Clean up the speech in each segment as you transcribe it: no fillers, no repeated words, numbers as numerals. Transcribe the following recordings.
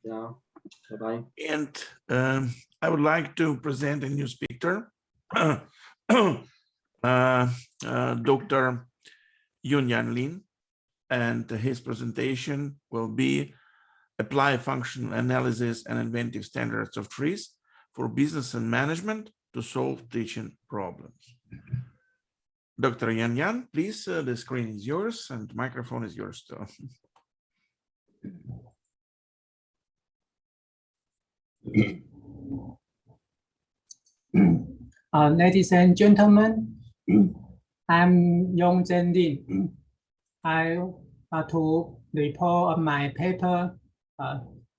Yeah. Bye-bye. And I would like to present a new speaker, Dr. Youn-Jan Lin, and his presentation will be Apply Functional Analysis and Inventive Standards of TRIZ for Business and Management to Solve Teaching Problems. Dr. Youn-Jan, please, the screen is yours and the microphone is yours too. Ladies and gentlemen, I'm Youn-Jan Lin. I to report on my paper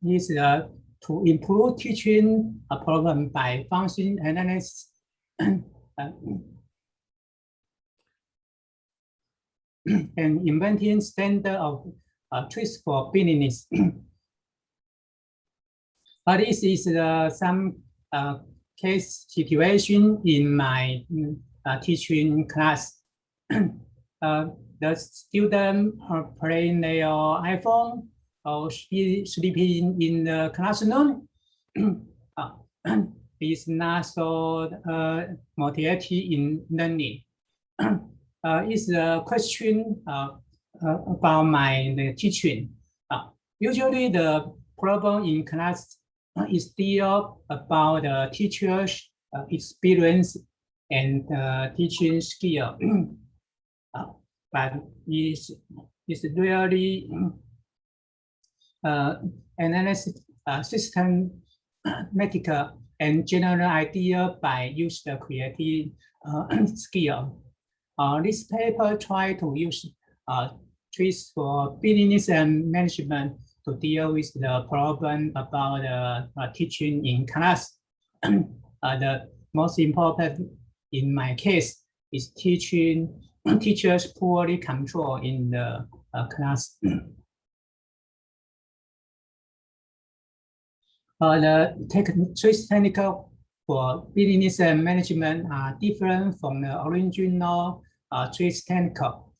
is to improve teaching a problem by function analysis and inventing standard of TRIZ for business. This is some case situation in my teaching class. The student are playing their iPhone or sleeping in the classroom. Is not so motivated in learning. Is a question about my teaching. Usually the problem in class is still about the teacher's experience and teaching skill. But it's really analysis systematic and general idea by use the creative skill. This paper try to use TRIZ for business and management to deal with the problem about teaching in class. The most important in my case is teachers poorly control in the class. The TRIZ technical for business and management are different from the original TRIZ technical.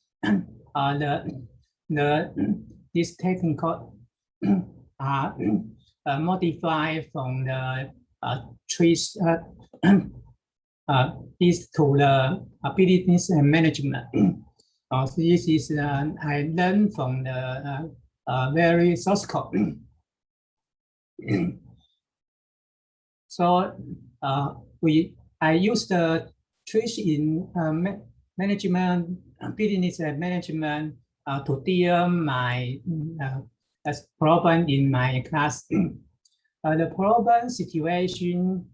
This technical are modified from the TRIZ is to the business and management. This is I learned from the very source code. So I use the TRIZ in management, business and management to deal my problem in my class. The problem situation,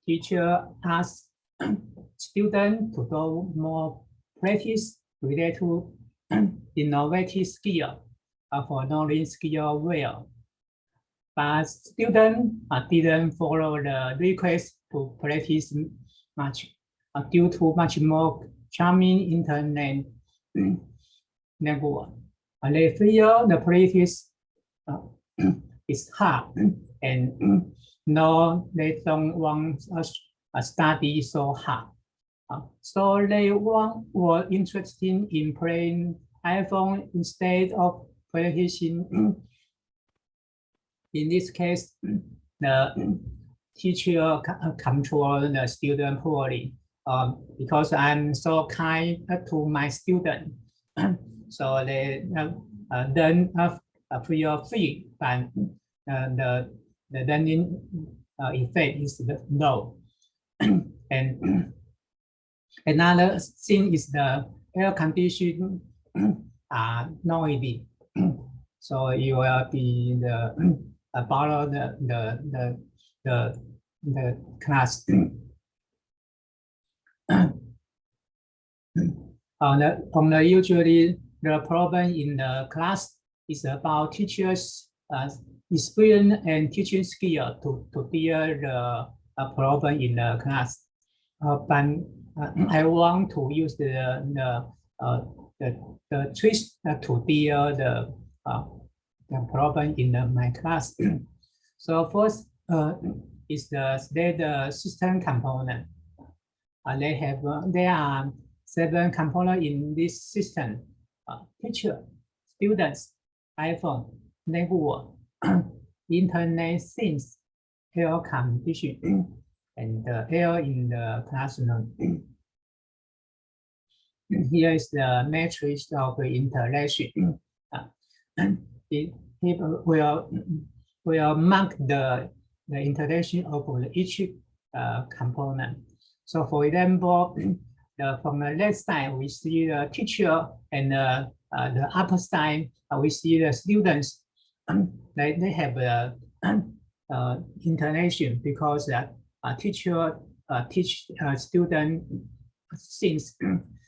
teacher asks students to do more practice related to innovative skill for knowing skill well. But students didn't follow the request to practice much due to much more charming internet network. They feel the practice is hard and no, they don't want us to study so hard. So they were interested in playing iPhone instead of practicing. In this case, the teacher control the student poorly because I'm so kind to my student. So they then feel free, but the learning effect is low. And another thing is the air conditioning are noisy. So you will be borrow the class. Usually the problem in the class is about teachers' experience and teaching skill to deal the problem in the class. But I want to use the TRIZ to deal the problem in my class. So first is the system component. There are 7 components in this system: teacher, students, iPhone, network, internet things, air condition, and air in the classroom. Here is the matrix of interaction. It will mark the interaction of each component. So for example, from the left side, we see the teacher, and the upper side, we see the students. They have interaction because teacher teach student things,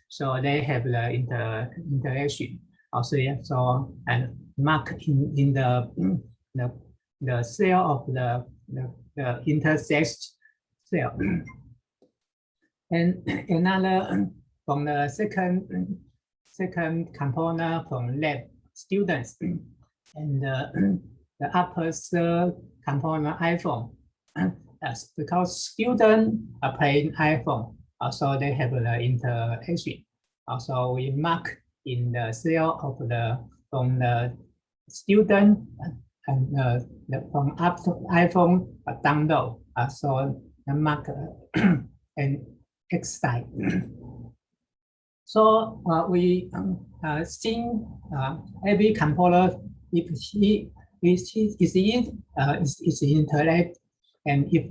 so they have the interaction. Also, so and mark in the cell of the intersect cell. And another from the second component from lab students, and the upper third component iPhone. Because students are playing iPhone, so they have the interaction. Also, we mark in the cell of from the student and from up to iPhone download. So the mark and X side. So we see every component if he is interact, and if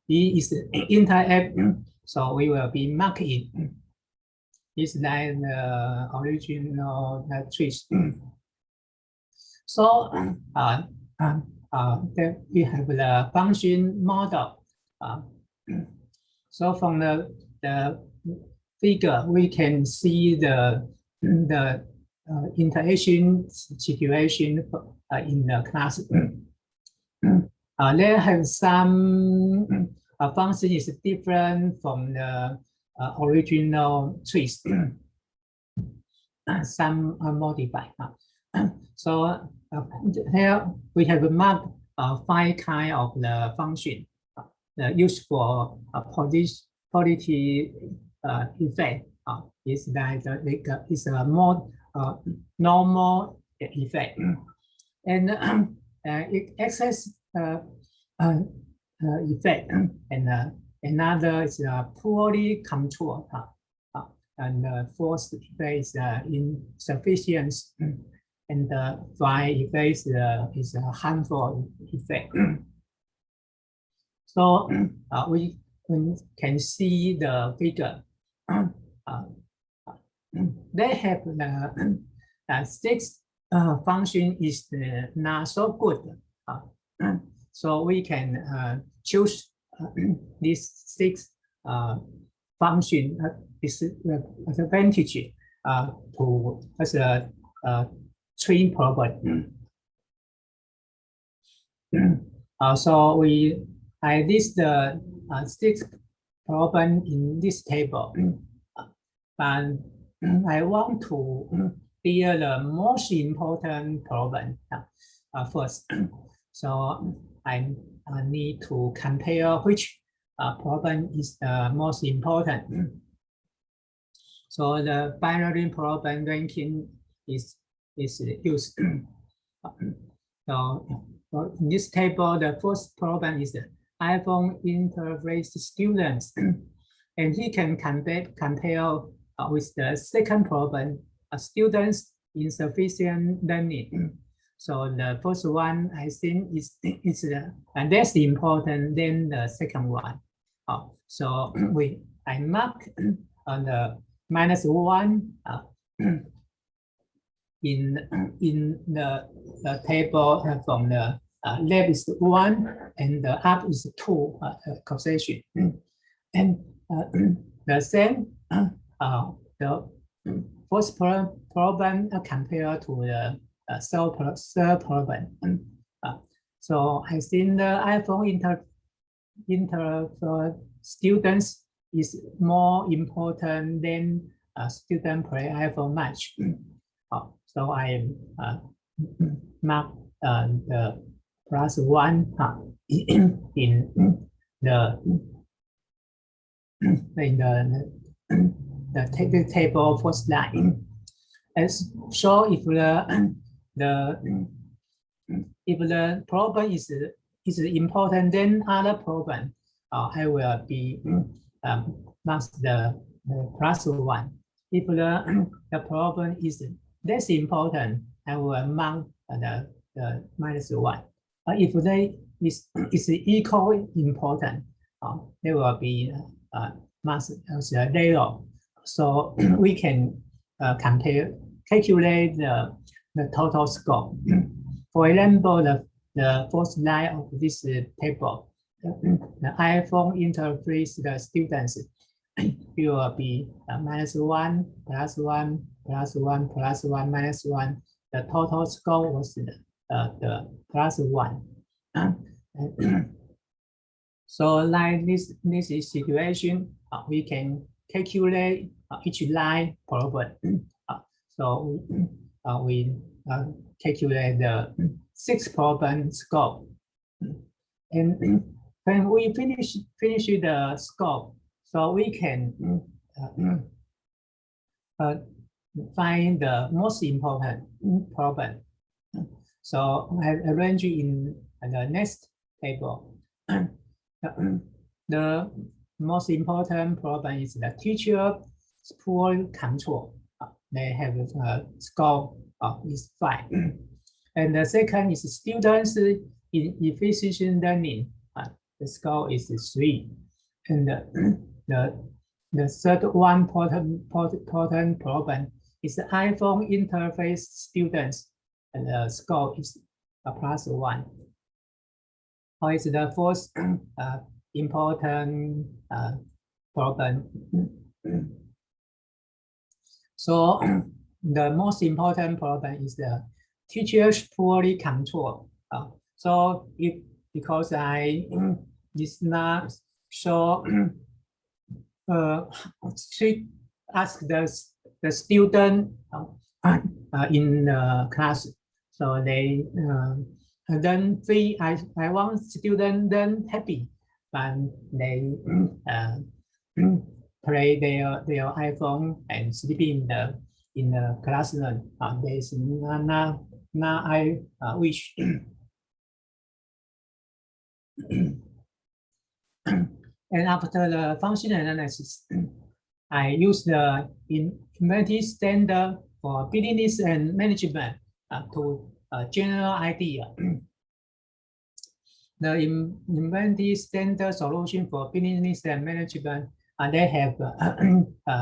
he is interact, so we will be marking. It's like the original TRIZ. So then we have the function model. So from the figure, we can see the interaction situation in the class. There have some function is different from the original TRIZ. Some are modified. So here we have marked 5 kinds of the function used for quality effect. Is that it's a more normal effect, and it access effect, and another is poorly controlled, and the fourth effect is insufficient, and the fifth effect is a harmful effect. So we can see the figure. They have the 6 function is not so good. So we can choose these 6 function disadvantage to as a train problem. So I list the 6 problem in this table, and I want to clear the most important problem first. So I need to compare which problem is the most important. So the binary problem ranking is used. So in this table, the first problem is the iPhone interface students, and he can compare with the second problem, students insufficient learning. So the first one, I think, is and that's important than the second one. So I mark on the -1 in the table from the left is 1 and the up is 2 causation, and the same the first problem compared to the third problem. So I think the iPhone students is more important than student play iPhone much. So I mark the +1 in the table first line. As so if the if the problem is important, then other problem I will be mark the +1. If the problem is less important, I will mark the -1. If they is equal important, they will be marked as 0. So we can calculate the total score. For example, the first line of this table, the iPhone interface the students, it will be -1, +1, +1, +1, -1. The total score was the +1. So like this situation, we can calculate each line problem. So we calculate the 6 problem scope. And when we finish the scope, so we can find the most important problem. So I arrange in the next table. The most important problem is the teacher's poor control. They have a score is 5. And the second is students in efficient learning. The score is 3. And the third one important problem is the iPhone interface students, and the score is a +1. Or is the fourth important problem. So the most important problem is the teachers poorly control. So because I did not show ask the student in the class, so they then I want student then happy, but they play their iPhone and sleep in the classroom. There's not I wish. And after the function analysis, I use the Inventive standard for business and management to general idea. The Inventive standard solution for business and management, they have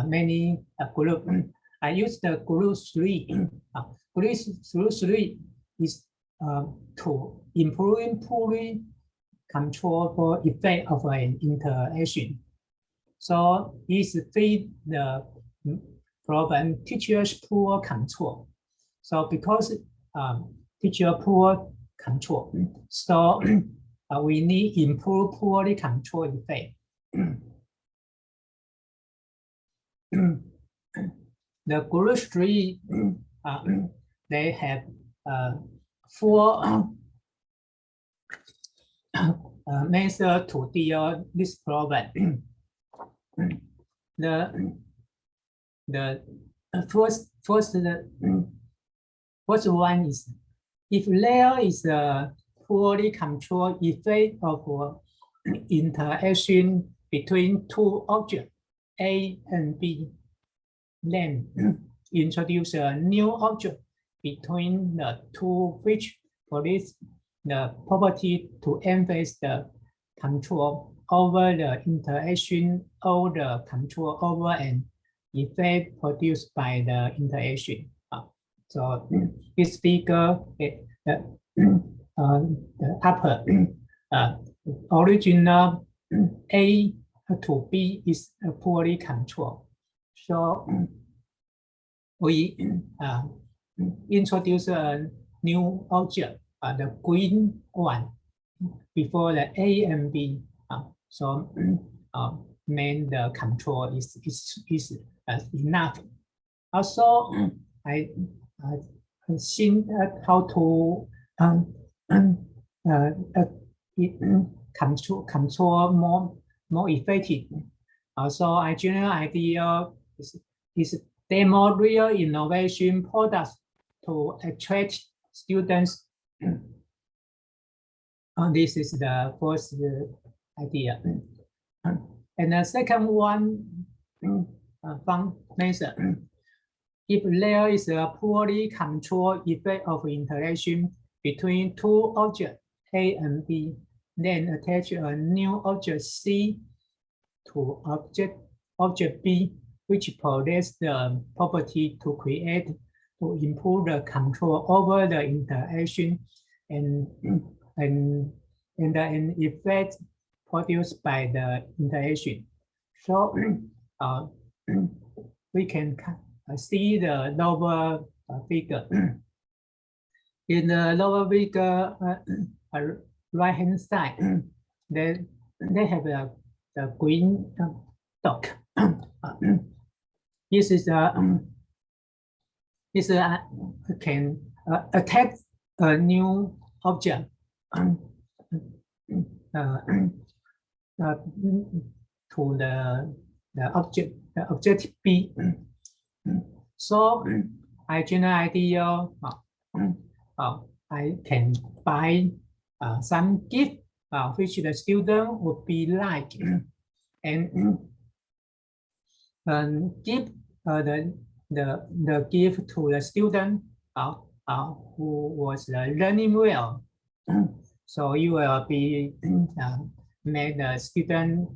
many groups. I use the group 3. Group 3 is to improve poorly control for effect of an interaction. So this fit the problem teachers poor control. So because teacher poor control, so we need improve poorly control effect. The group 3, they have 4 methods to deal this problem. The first one is if there is a poorly controlled effect of interaction between 2 objects, A and B, then introduce a new object between the 2 which produce the property to emphasize the control over the interaction or the control over an effect produced by the interaction. So this figure, the upper original A to B is poorly controlled. So we introduce a new object, the green one, before the A and B. So main the control is enough. Also, I think how to control more effective. Also, a general idea is demo real innovation products to attract students This is the first idea. And the second one, method. If there is a poorly controlled effect of interaction between two objects A and B, then attach a new object C to object B, which possesses the property to improve the control over the interaction and an effect produced by the interaction. So we can see the lower figure. In the lower figure, right hand side, they have the green dot. This is can attack a new object to the object B. So I general idea, I can buy some gift which the student would be like, and give the gift to the student who was learning well. So you will be make the student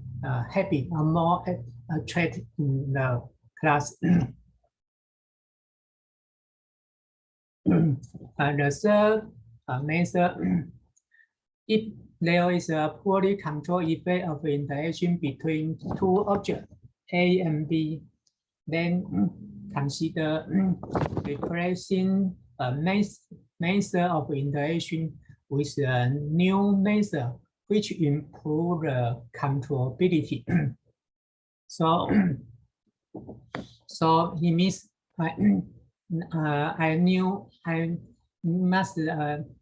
happy or more attracted in the class. The third method, if there is a poorly controlled effect of interaction between two objects A and B, then consider replacing a method of interaction with a new method which improve the controllability. So it means I must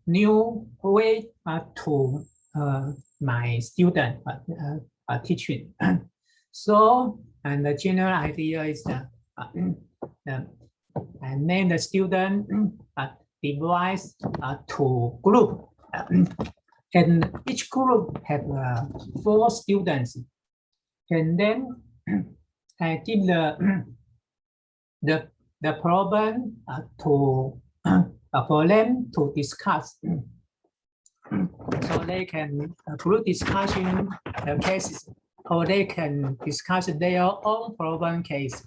new way to my student teaching. So, and the general idea is that I name the student device to group, and each group have 4 students, and then I give the problem to for them to discuss. So they can group discussion the cases, or they can discuss their own problem case.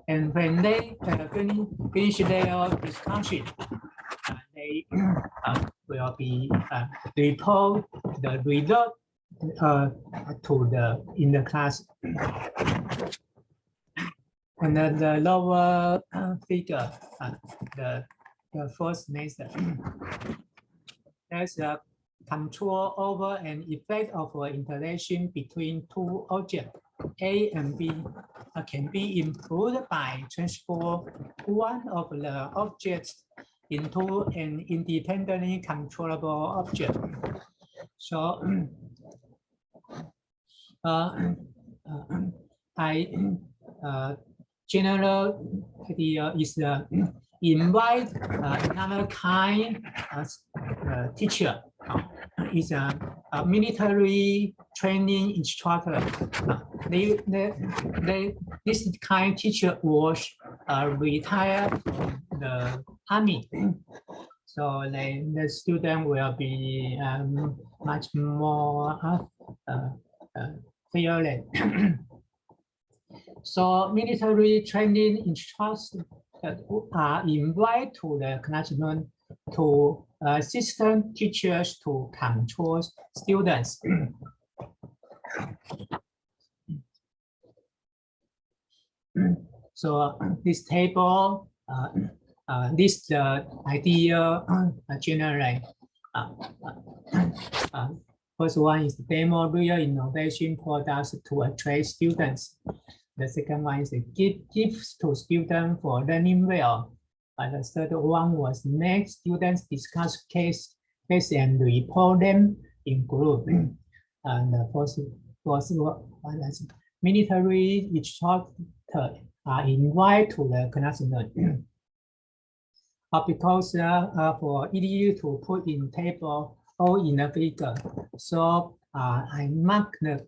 And when they finish their discussion, they will be report the result in the class. And then the lower figure, the first method, there's a control over an effect of interaction between two objects A and B can be improved by transform one of the objects into an independently controllable object. So general idea is invite another kind of teacher. Is a military training instructor. This kind of teacher was retired from the army. So the student will be much more fearless. So military training instructors are invited to the classroom to assistant teachers to control students. So this table, this idea generally. First one is demo real innovation products to attract students. The second one is give gifts to students for learning well. The third one was make students discuss case and report them in group. And the fourth one is military instructors are invited to the classroom. Because for EDU to put in table all in the figure. So I mark the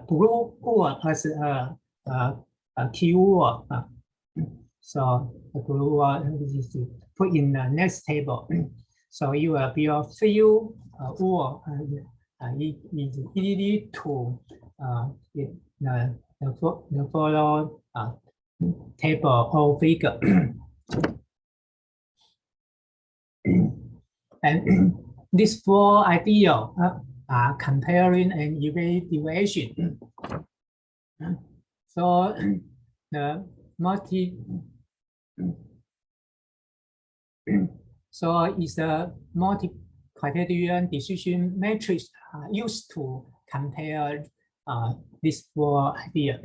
blue word as a keyword. So the blue word is put in the next table. So you will be a few word is easy to the follow table or figure. And these four ideas are comparing and evaluation. So the is a multi-criterion decision matrix used to compare these four ideas.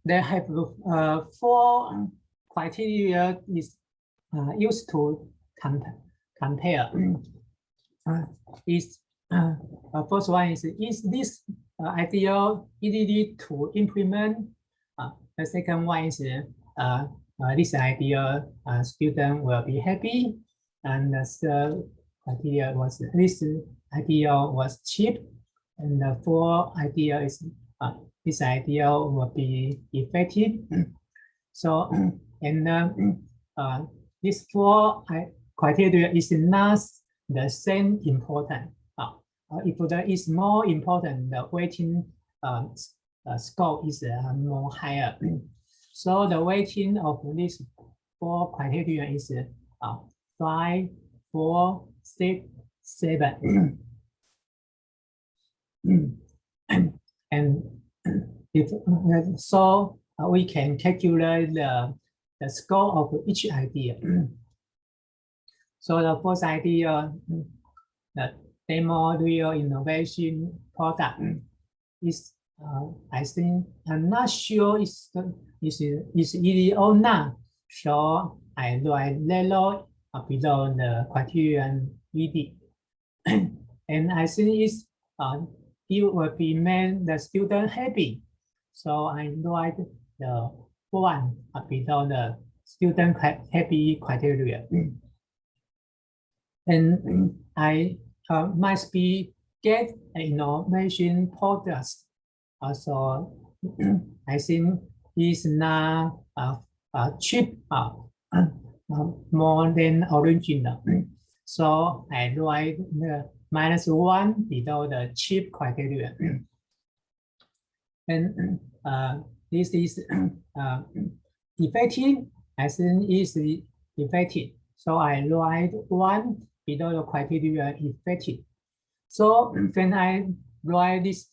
They have four criteria is used to compare. First one is this idea easy to implement? The second one is this idea student will be happy, and the third idea was this idea was cheap, and the fourth idea is this idea will be effective. So, and these four criteria is not the same important. If there is more important, the weighting score is more higher. So the weighting of these four criteria is 5, 4, 6, 7. And if so, we can calculate the score of each idea. So the first idea, the demo real innovation product is, I think, I'm not sure is easy or not. So I write yellow below the criterion ED. And I think it's it will be make the student happy. So I write the one below the student happy criteria. And I must be get an innovation product. So I think it's not cheap more than original. So I write the -1 below the cheap criteria. And this is effective. I think is effective. So I write 1 below the criteria effective. So when I write this,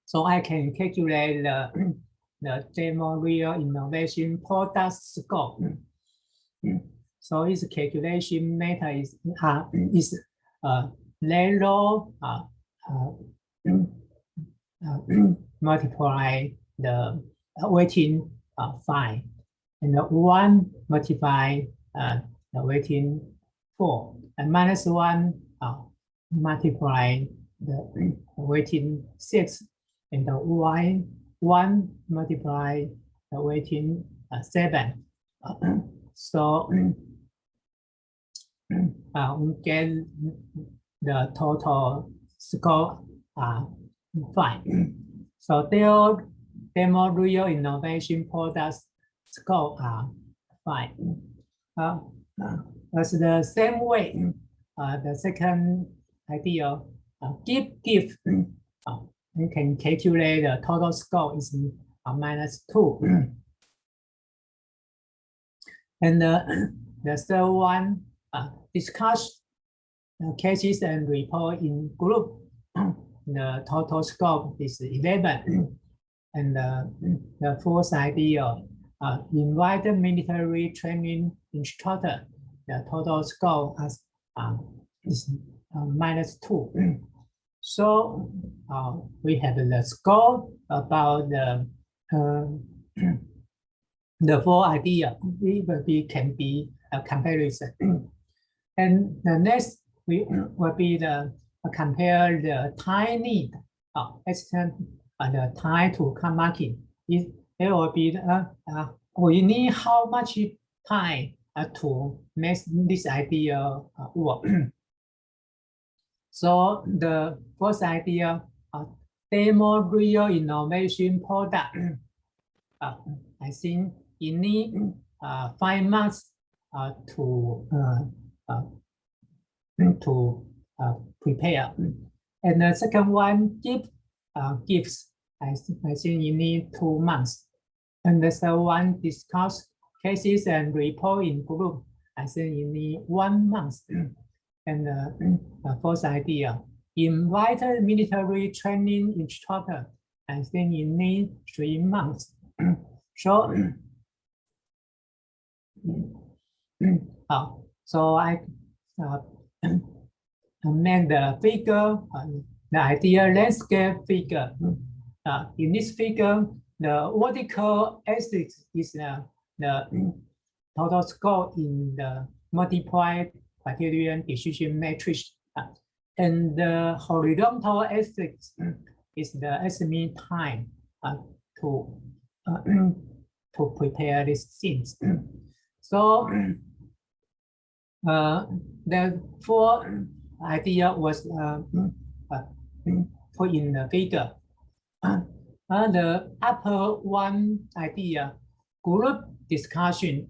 so I can calculate the demo real innovation product score. So its calculation method is zero multiply the weighting 5, and the 1 multiply the weighting 4, and -1 multiply the weighting 6, and the 1 multiply the weighting 7. So we get the total score 5. So their demo real innovation products score 5. As the same way, the second idea, give. You can calculate the total score is -2. And the third one, discuss cases and report in group. The total score is 11. And the fourth idea, invite military training instructor. The total score is -2. So we have the score about the four idea. It can be a comparison. And the next will be the compare the time need, the time to come market it will be we need how much time to make this idea work. So the first idea, demo real innovation product. I think you need 5 months to prepare. And the second one, gifts. I think you need 2 months. And the third one, discuss cases and report in group. I think you need 1 month. And the fourth idea, invite military training instructor. I think you need 3 months. So, so I made the figure, the idea landscape figure. In this figure, the vertical axis is the total score in the multiplied criterion decision matrix. And the horizontal axis is the estimate time to prepare these things. So the fourth idea was put in the figure. The upper one idea, group discussion,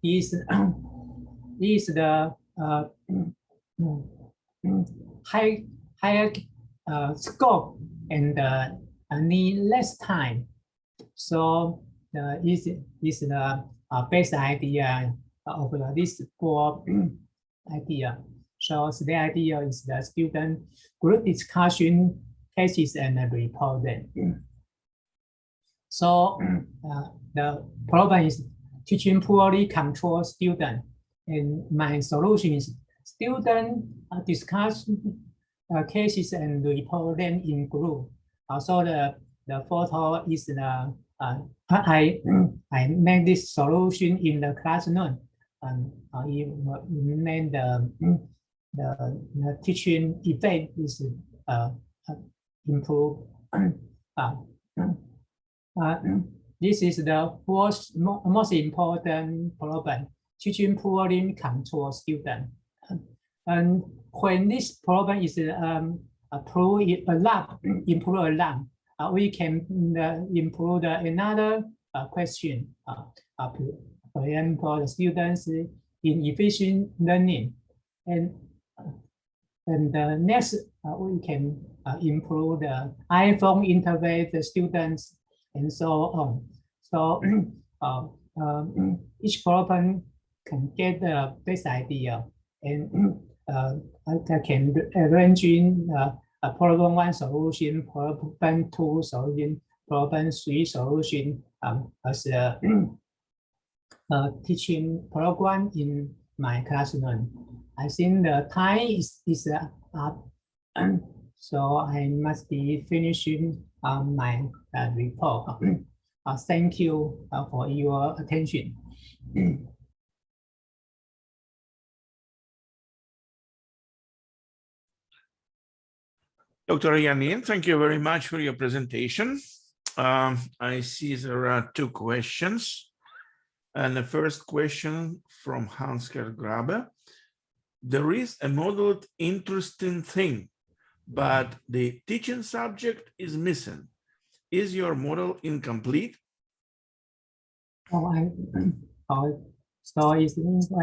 is the higher scope and need less time. So is the best idea of this four idea. So the idea is the student group discussion, cases, and report them. So the problem is teaching poorly controlled student, and my solution is student discuss cases and report them in group. Also the photo is the I made this solution in the classroom, and made the teaching effect is improved. This is the most important problem, teaching poorly controlled student. And when this problem is improved a lot, we can improve another question. For example, the students in efficient learning, and the next we can improve the iPhone interface the students, and so on. So each problem can get the best idea, and I can arrange in problem 1 solution, problem 2 solution, problem 3 solution as a teaching program in my classroom. I think the time is up, so I must be finishing my report. Thank you for your attention. Dr. Youn-Jan Lin, thank you very much for your presentation. I see there are 2 questions. And the first question from Hans-Gerd Grabe. There is a modeled interesting thing, but the teaching subject is missing. Is your model incomplete? So I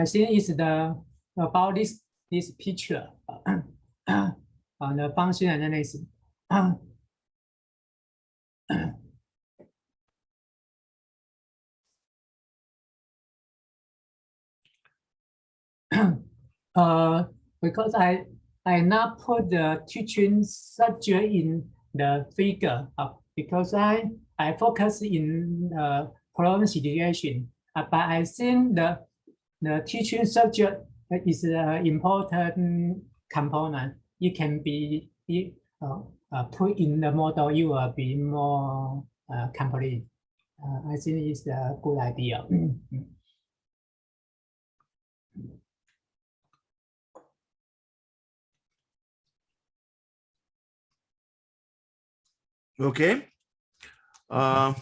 think it's about this picture on the function analysis. Because I not put the teaching subject in the figure because I focus in problem situation, but I think the teaching subject is an important component. It can be put in the model. You will be more complete. I think it's a good idea. Okay. Now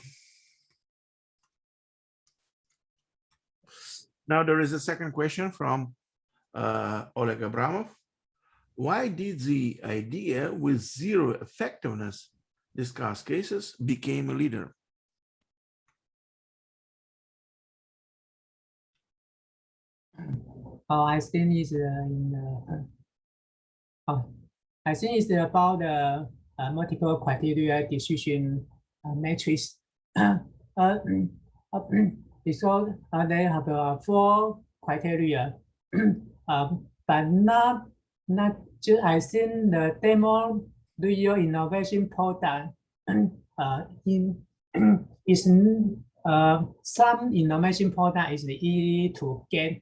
there is a second question from Oleg Abramov. Why did the idea with zero effectiveness discuss cases became a leader? I think it's I think it's about the multiple criteria decision matrix. Because they have 4 criteria, but not just. I think the demo real innovation product is some innovation product is easy to get.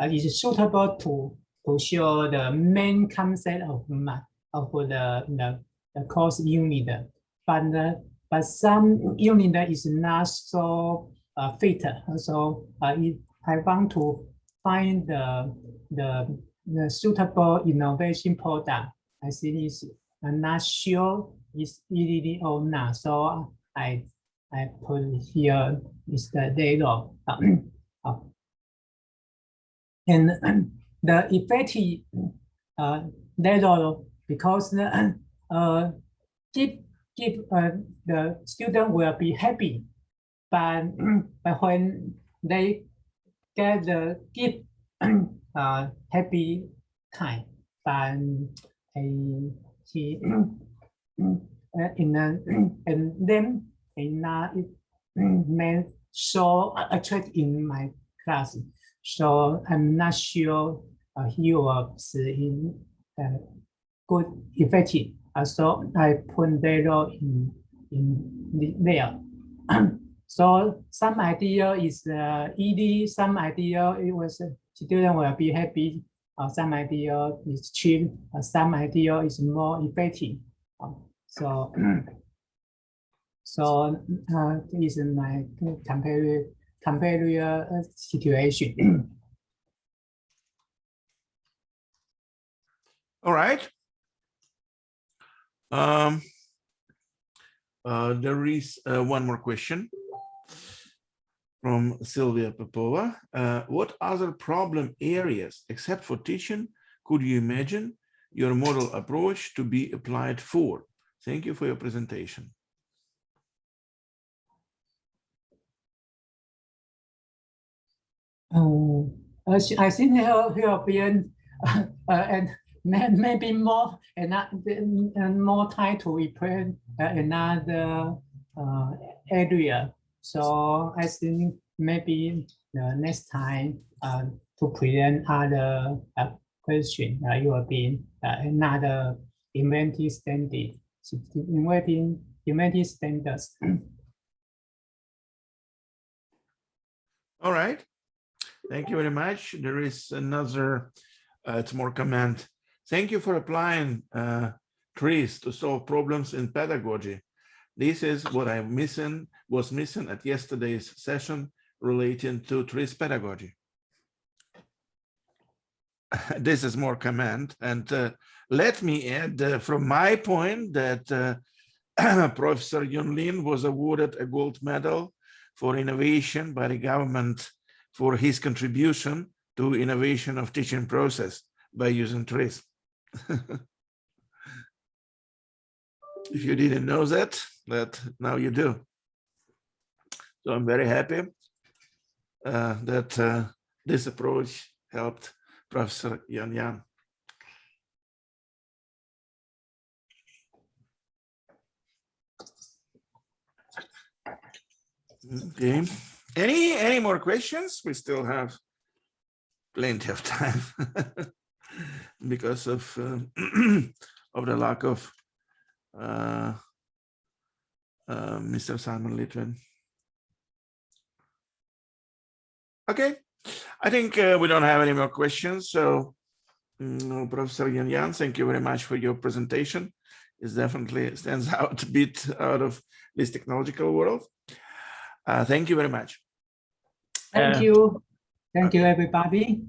Is suitable to show the main concept of the course unit, but some unit is not so fit. So I want to find the suitable innovation product. I think it's not sure it's easy or not. So I put here is the data. And the effective data, because give the student will be happy, but when they get the gift happy kind, but he and then it may so attract in my class. So I'm not sure he was in good effective. So I put data in there. So some idea is easy, some idea it was student will be happy, some idea is cheap, some idea is more effective. So this is my compare situation. All right. There is one more question from Sylvia Popova. What other problem areas, except for teaching, could you imagine your model approach to be applied for? Thank you for your presentation. I think European and maybe more and more time to represent another area. So I think maybe the next time to present other question, European another inventive standard, inventive standards. All right. Thank you very much. There is another, it's more comment. Thank you for applying TRIZ to solve problems in pedagogy. This is what was missing at yesterday's session relating to TRIZ pedagogy. This is more comment. And let me add from my point that Professor Youn-Jan Lin was awarded a gold medal for innovation by the government for his contribution to innovation of teaching process by using TRIZ. If you didn't know that now you do. So I'm very happy that this approach helped Professor Youn-Jan. Okay. Any more questions? We still have plenty of time because of the lack of Mr. Simon Litwin. Okay, I think we don't have any more questions. So, Professor Youn-Jan, thank you very much for your presentation. It definitely stands out a bit out of this technological world. Thank you very much. Thank you. Thank you, everybody.